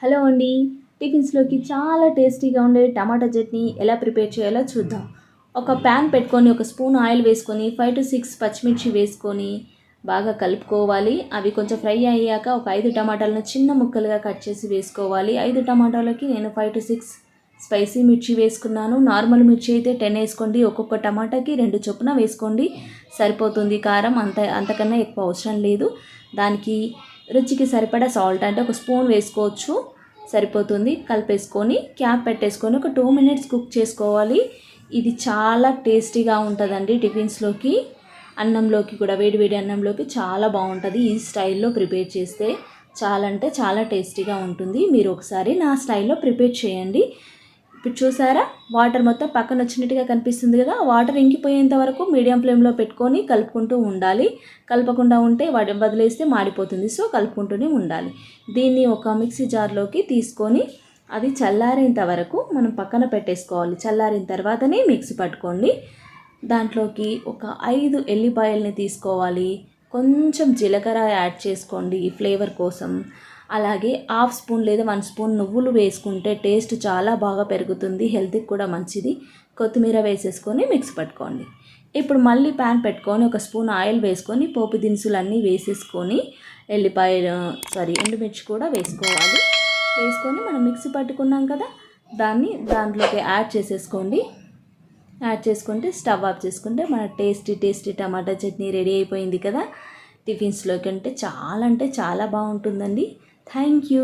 Hello అండి. టిఫిన్స్లోకి చాలా టేస్టీగా ఉండే టమాటా చట్నీ ఎలా ప్రిపేర్ చేయాలో చూద్దాం. ఒక ప్యాన్ పెట్టుకొని ఒక స్పూన్ ఆయిల్ వేసుకొని 5 to 6 పచ్చిమిర్చి వేసుకొని బాగా కలుపుకోవాలి. అవి కొంచెం ఫ్రై అయ్యాక ఒక 5 టమాటాలను చిన్న ముక్కలుగా కట్ చేసి వేసుకోవాలి. 5 టమాటాలకి నేను 5 to 6 స్పైసీ మిర్చి వేసుకున్నాను. నార్మల్ మిర్చి అయితే 10 వేసుకోండి. ఒక్కొక్క టమాటాకి 2 చొప్పున వేసుకోండి, సరిపోతుంది. కారం అంతకన్నా ఎక్కువ అవసరం లేదు. దానికి రుచికి సరిపడా సాల్ట్ అంటే ఒక స్పూన్ వేసుకోవచ్చు, సరిపోతుంది. కలిపేసుకొని క్యాప్ పెట్టేసుకొని ఒక 2 minutes కుక్ చేసుకోవాలి. ఇది చాలా టేస్టీగా ఉంటుందండి. టిఫిన్స్లోకి, అన్నంలోకి కూడా, వేడివేడి అన్నంలోకి చాలా బాగుంటుంది. ఈ స్టైల్లో ప్రిపేర్ చేస్తే చాలా అంటే చాలా టేస్టీగా ఉంటుంది. మీరు ఒకసారి నా స్టైల్లో ప్రిపేర్ చేయండి. ఇప్పుడు చూసారా, వాటర్ మొత్తం పక్కన వచ్చినట్టుగా కనిపిస్తుంది కదా. వాటర్ ఇంకిపోయేంత వరకు మీడియం ఫ్లేమ్లో పెట్టుకొని కలుపుకుంటూ ఉండాలి. కలపకుండా ఉంటే వాటి వదిలేస్తే మాడిపోతుంది. సో కలుపుకుంటూనే ఉండాలి. దీన్ని ఒక మిక్సీ జార్లోకి తీసుకొని అది చల్లారేంత వరకు మనం పక్కన పెట్టేసుకోవాలి. చల్లారిన తర్వాతనే మిక్సీ పట్టుకోండి. దాంట్లోకి ఒక 5 ఎల్లిపాయలని తీసుకోవాలి. కొంచెం జీలకర్ర యాడ్ చేసుకోండి ఫ్లేవర్ కోసం. అలాగే హాఫ్ స్పూన్ లేదా 1 స్పూన్ నువ్వులు వేసుకుంటే టేస్ట్ చాలా బాగా పెరుగుతుంది, హెల్త్కి కూడా మంచిది. కొత్తిమీర వేసేసుకొని మిక్స్ పట్టుకోండి. ఇప్పుడు మళ్ళీ ప్యాన్ పెట్టుకొని ఒక స్పూన్ ఆయిల్ వేసుకొని పోపు దినుసులన్నీ వేసేసుకొని ఎండుమిర్చి కూడా వేసుకోవాలి. వేసుకొని మనం మిక్సీ పట్టుకున్నాం కదా, దాంట్లోకి యాడ్ చేసేసుకోండి. యాడ్ చేసుకుంటే స్టవ్ ఆఫ్ చేసుకుంటే మన టేస్టీ టమాటా చట్నీ రెడీ అయిపోయింది కదా. టిఫిన్స్లోకి అంటే చాలా బాగుంటుందండి. Thank you.